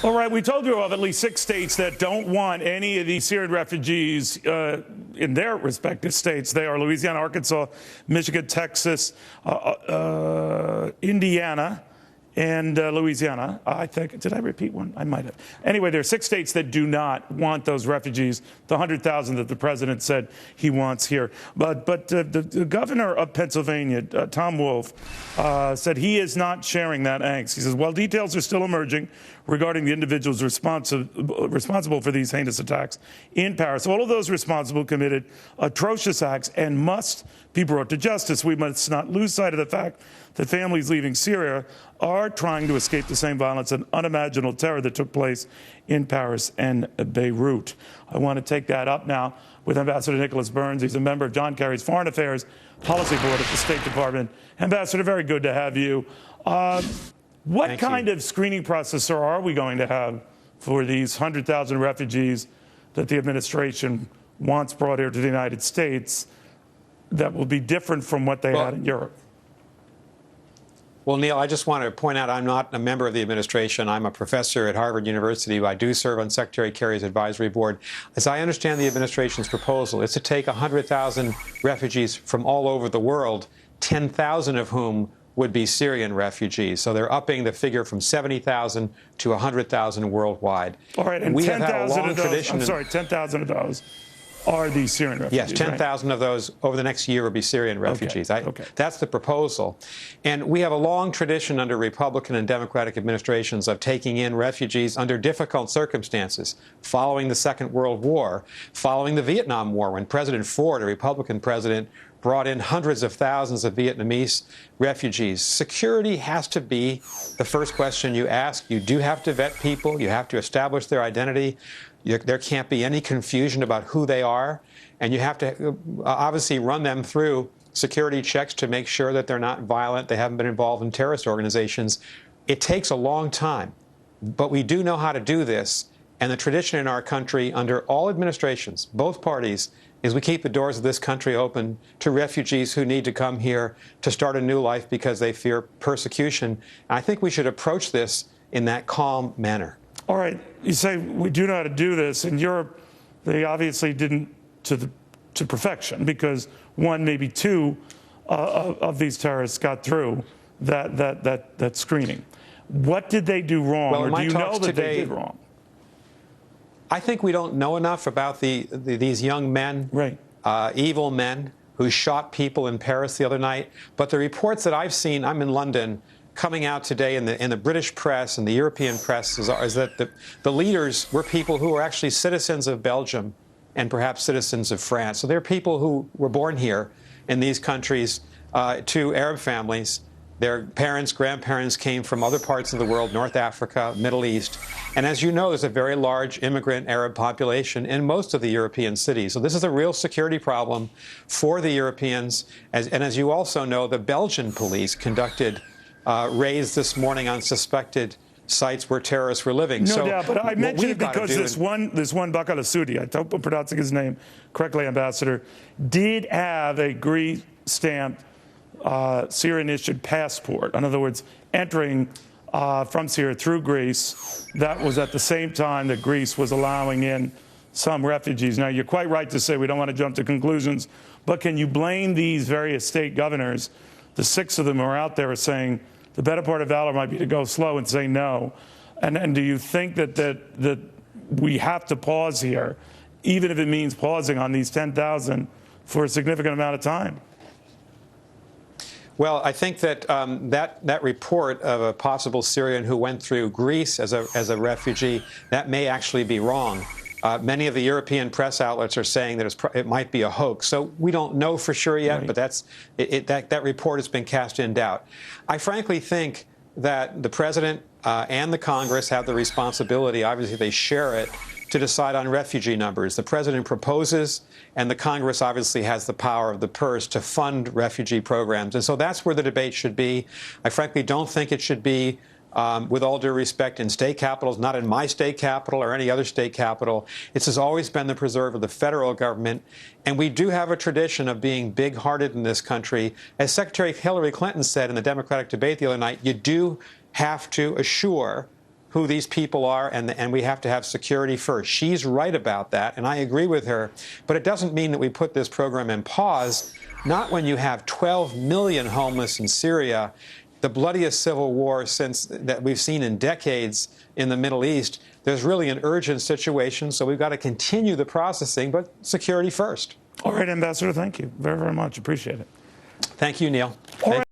All right, we told you of at least 6 states that don't want any of these Syrian refugees in their respective states. They are Louisiana, Arkansas, Michigan, Texas, Indiana, and Louisiana. I think, did I repeat one? I might have. Anyway, there are 6 states that do not want those refugees, the 100,000 that the president said he wants here. But the governor of Pennsylvania, Tom Wolf, said he is not sharing that angst. He says, while details are still emerging regarding the individuals responsible for these heinous attacks in Paris, all of those responsible committed atrocious acts and must be brought to justice. We must not lose sight of the fact that families leaving Syria are trying to escape the same violence and unimaginable terror that took place in Paris and Beirut. I want to take that up now with Ambassador Nicholas Burns. He's a member of John Kerry's Foreign Affairs Policy Board at the State Department. Ambassador, very good to have you. What kind of screening process are we going to have for these 100,000 refugees that the administration wants brought here to the United States that will be different from what they had in Europe? Well, Neil, I just want to point out I'm not a member of the administration. I'm a professor at Harvard University. I do serve on Secretary Kerry's advisory board. As I understand the administration's proposal, it's to take 100,000 refugees from all over the world, 10,000 of whom would be Syrian refugees. So they're upping the figure from 70,000 to 100,000 worldwide. All right, and 10,000 of those, I'm sorry, 10,000 of those are these Syrian refugees. Yes, 10,000 of those over the next year will be Syrian refugees. Okay. That's the proposal. And we have a long tradition under Republican and Democratic administrations of taking in refugees under difficult circumstances, following the Second World War, following the Vietnam War, when President Ford, a Republican president, brought in hundreds of thousands of Vietnamese refugees. Security has to be the first question you ask. You do have to vet people. You have to establish their identity. There can't be any confusion about who they are. And you have to obviously run them through security checks to make sure that they're not violent, they haven't been involved in terrorist organizations. It takes a long time, but we do know how to do this. And the tradition in our country under all administrations, both parties, is we keep the doors of this country open to refugees who need to come here to start a new life because they fear persecution. And I think we should approach this in that calm manner. All right. You say we do know how to do this. In Europe, they obviously didn't to perfection because one, maybe two of these terrorists got through that screening. What did they do wrong, well, or do you know that they did wrong? I think we don't know enough about these young men, right. Evil men who shot people in Paris the other night. But the reports that I've seen, I'm in London, coming out today in the British press and the European press is that the leaders were people who were actually citizens of Belgium and perhaps citizens of France. So they're people who were born here in these countries to Arab families. Their parents, grandparents came from other parts of the world, North Africa, Middle East. And as you know, there's a very large immigrant Arab population in most of the European cities. So this is a real security problem for the Europeans. And as you also know, the Belgian police conducted raids this morning on suspected sites where terrorists were living. No doubt, but I mentioned it because this one Bakalasudi, I hope I'm pronouncing his name correctly, Ambassador, did have a Greece-stamped Syrian-issued passport. In other words, entering from Syria through Greece. That was at the same time that Greece was allowing in some refugees. Now, you're quite right to say we don't want to jump to conclusions, but can you blame these various state governors? The 6 of them who are out there are saying the better part of valor might be to go slow and say no. And do you think that we have to pause here, even if it means pausing on these 10,000 for a significant amount of time? Well, I think that that report of a possible Syrian who went through Greece as a refugee, that may actually be wrong. Many of the European press outlets are saying that it might be a hoax. So we don't know for sure yet, right. But that report has been cast in doubt. I frankly think that the president and the Congress have the responsibility, obviously they share it, to decide on refugee numbers. The president proposes, and the Congress obviously has the power of the purse to fund refugee programs. And so that's where the debate should be. I frankly don't think it should be, with all due respect, in state capitals, not in my state capital or any other state capital. This has always been the preserve of the federal government. And we do have a tradition of being big-hearted in this country. As Secretary Hillary Clinton said in the Democratic debate the other night, you do have to assure who these people are, and we have to have security first. She's right about that, and I agree with her. But it doesn't mean that we put this program in pause, not when you have 12 million homeless in Syria, the bloodiest civil war that we've seen in decades in the Middle East. There's really an urgent situation, so we've got to continue the processing, but security first. All right, Ambassador, thank you very, very much. Appreciate it. Thank you, Neil.